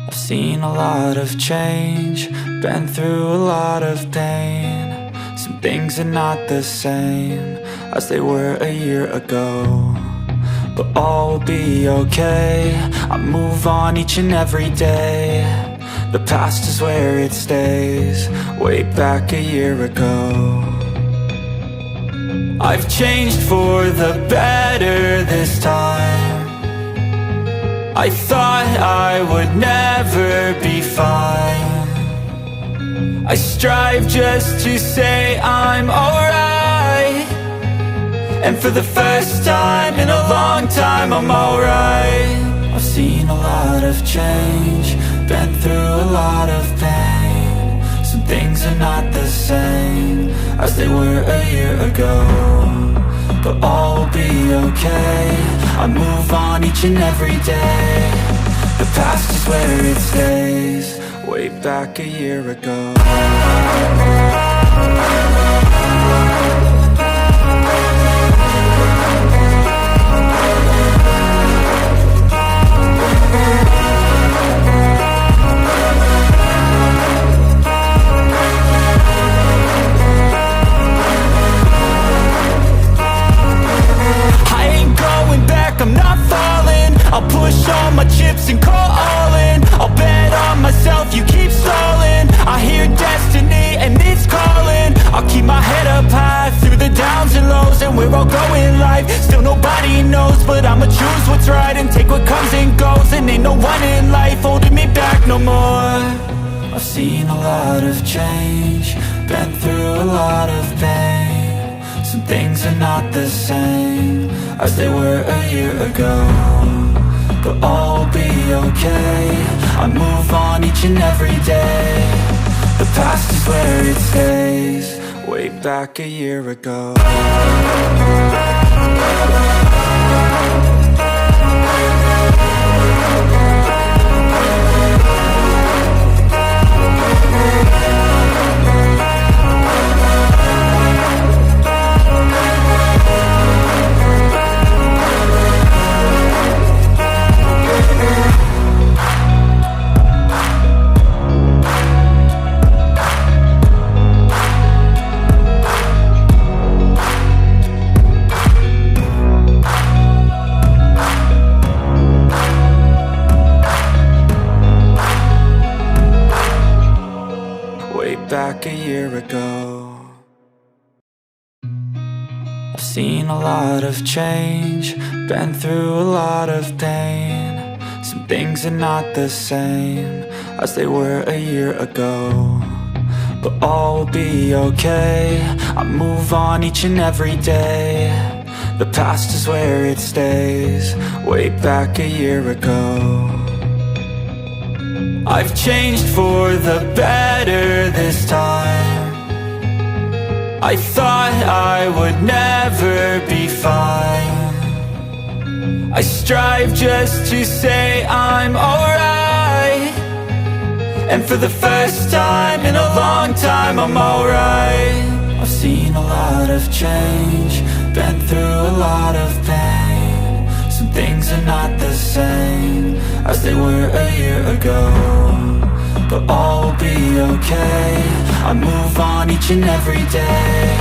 I've seen a lot of change, been through a lot of pain. Some things are not the same as they were a year ago, but all will be okay. I move on each and every day. The past is where it stays, way back a year ago. I've changed for the better this time. I thought I would never be fine. I strive just to say I'm alright, and for the first time in a long time I'm alright. I've seen a lot of change, been through a lot of pain. Some things are not the same as they were a year ago, but all will be okay. I move on each and every day. The past is where it stays, way back a year ago. I'm not falling, I'll push all my chips and call all in. I'll bet on myself, you keep stalling. I hear destiny and it's calling. I'll keep my head up high through the downs and lows, and we're all going life. Still nobody knows, but I'ma choose what's right and take what comes and goes. And ain't no one in life holding me back no more. I've seen a lot of change, been through a lot of pain. Some things are not the same as they were a year ago, but all will be okay. I move on each and every day. The past is where it stays, way back a year ago. Back a year ago. I've seen a lot of change, been through a lot of pain. Some things are not the same as they were a year ago, but all will be okay. I move on each and every day. The past is where it stays, way back a year ago. I've changed for the better this time. I thought I would never be fine. I strive just to say I'm alright, and for the first time in a long time I'm alright. I've seen a lot of change, been through a lot of pain. Some things are not the same as they were a year ago, but all will be okay. I move on each and every day.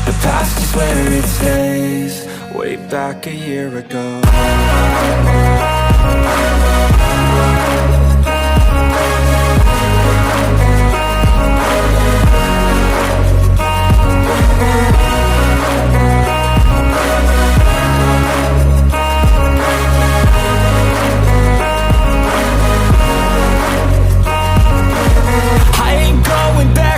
The past is where it stays, way back a year ago.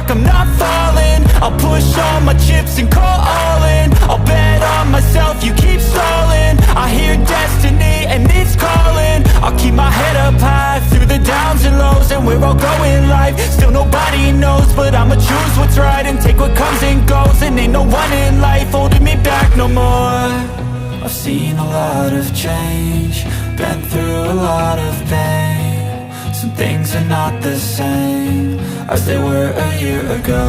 I'm not falling, I'll push all my chips and call all in. I'll bet on myself, you keep stalling. I hear destiny and it's calling. I'll keep my head up high through the downs and lows, and we're all going life. Still nobody knows, but I'ma choose what's right and take what comes and goes. And ain't no one in life holding me back no more. I've seen a lot of change, been through a lot of pain. Some things are not the same as they were a year ago,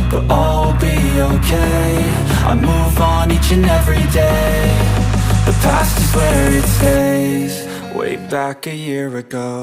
but all will be okay. I move on each and every day. The past is where it stays, way back a year ago.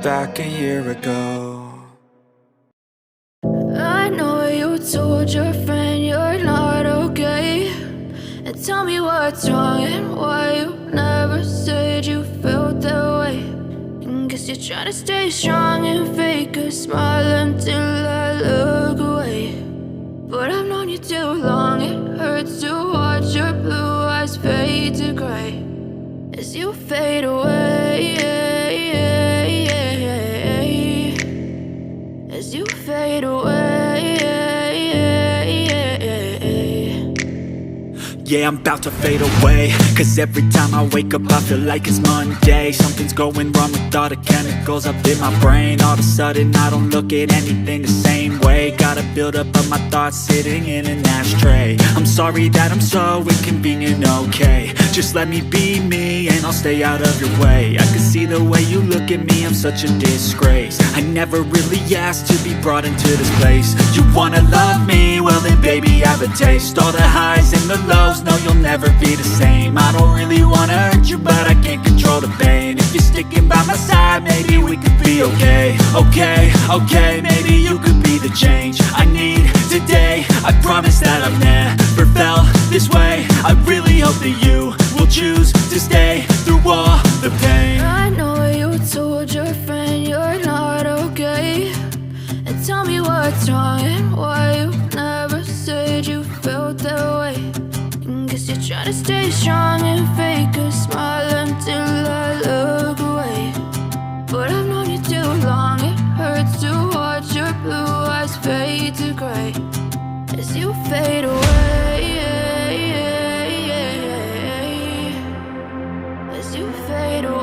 Back a year ago. I know you told your friend you're not okay, and tell me what's wrong and why you never said you felt that way. And guess you're trying to stay strong and fake a smile until I look away. But I've known you too long, it hurts to watch your blue eyes fade to gray as you fade away. As you fade away. Yeah, I'm about to fade away, cause every time I wake up I feel like it's Monday. Something's going wrong with all the chemicals up in my brain. All of a sudden I don't look at anything the same way. Gotta build up of my thoughts sitting in an ashtray. I'm sorry that I'm so inconvenient, okay. Just let me be me and I'll stay out of your way. I can see the way you look at me, I'm such a disgrace. I never really asked to be brought into this place. You wanna love me? Well then baby have a taste. All the highs and the lows, no you'll never be the same. I don't really wanna hurt you but I can't control the pain. If you're sticking by my side maybe we could be okay. Okay, maybe you could be the change I need today. I promise that I've never felt this way. I really hope that you will choose to stay through all the pain. I know you told your friend you're not okay, and tell me what's wrong and why you never said you felt that way. And guess you're trying to stay strong and fake a smile until I look away. But I've known you too long, it hurts to watch your blue eyes fade to gray as you fade away. As you fade away.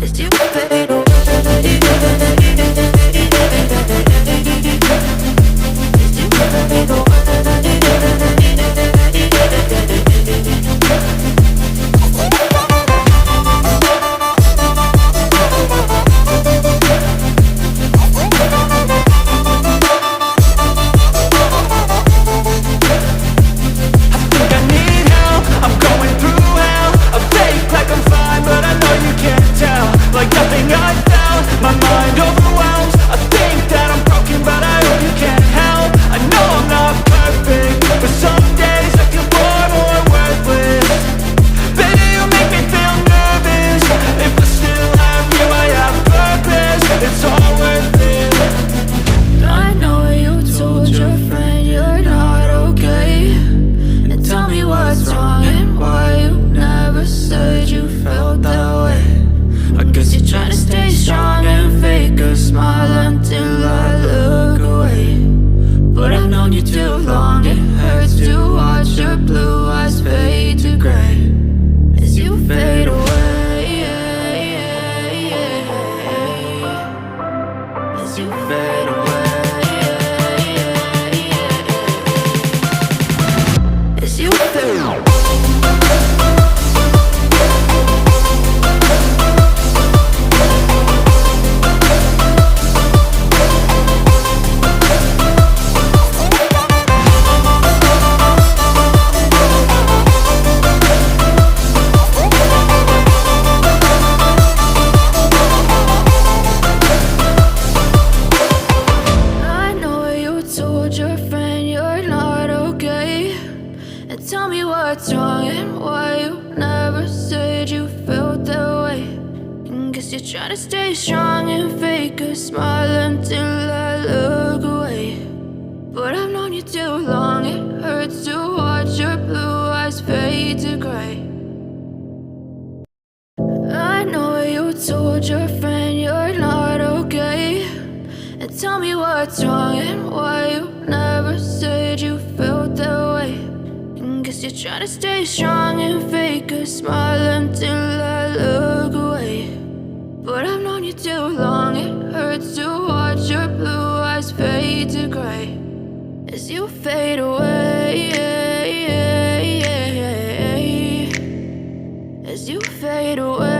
As you fade away. As you fade away. Try to stay strong and fake a smile until I look away. But I've known you too long, it hurts to watch your blue eyes fade to gray. I know you told your friend you're not okay. And tell me what's wrong and why you never said you felt that way. And guess you're trying to stay strong and fake a smile until I look away. But I've known you too long, it hurts to watch your blue eyes fade to gray as you fade away, as you fade away.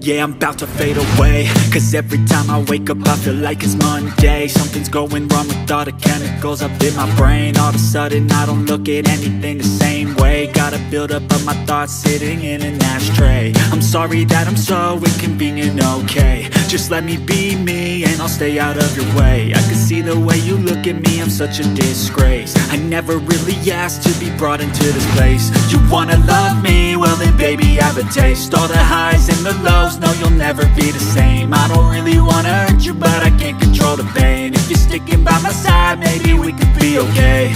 Yeah, I'm about to fade away, 'cause every time I wake up I feel like it's Monday. Something's going wrong with all the chemicals up in my brain. All of a sudden I don't look at anything the same way. Gotta build up of my thoughts sitting in an ashtray. I'm sorry that I'm so inconvenient, okay. Just let me be me and I'll stay out of your way. I can see the way you look at me, I'm such a disgrace. I never really asked to be brought into this place. You wanna love me? Well then baby have a taste. All the highs and the lows, no you'll never be the same. I don't really wanna hurt you but I can't control the pain. If you're sticking by my side, maybe we could be okay.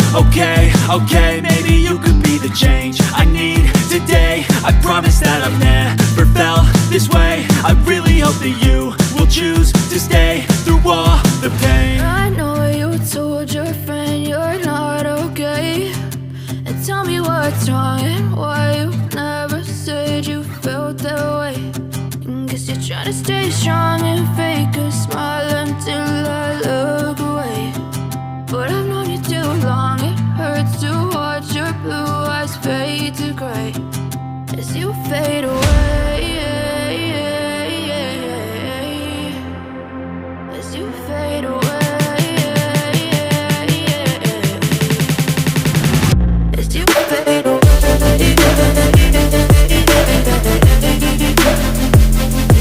Okay, maybe you could be the change I need today. I promise that I've never felt this way. I really hope that you will choose to stay through all the pain. I know you told your friend you're not okay. And tell me what's wrong and why you never said you felt that way. And guess you're trying to stay strong and fake a smile until I look away. But I've known you too long, it hurts to watch your blue eyes fade to gray as you fade away.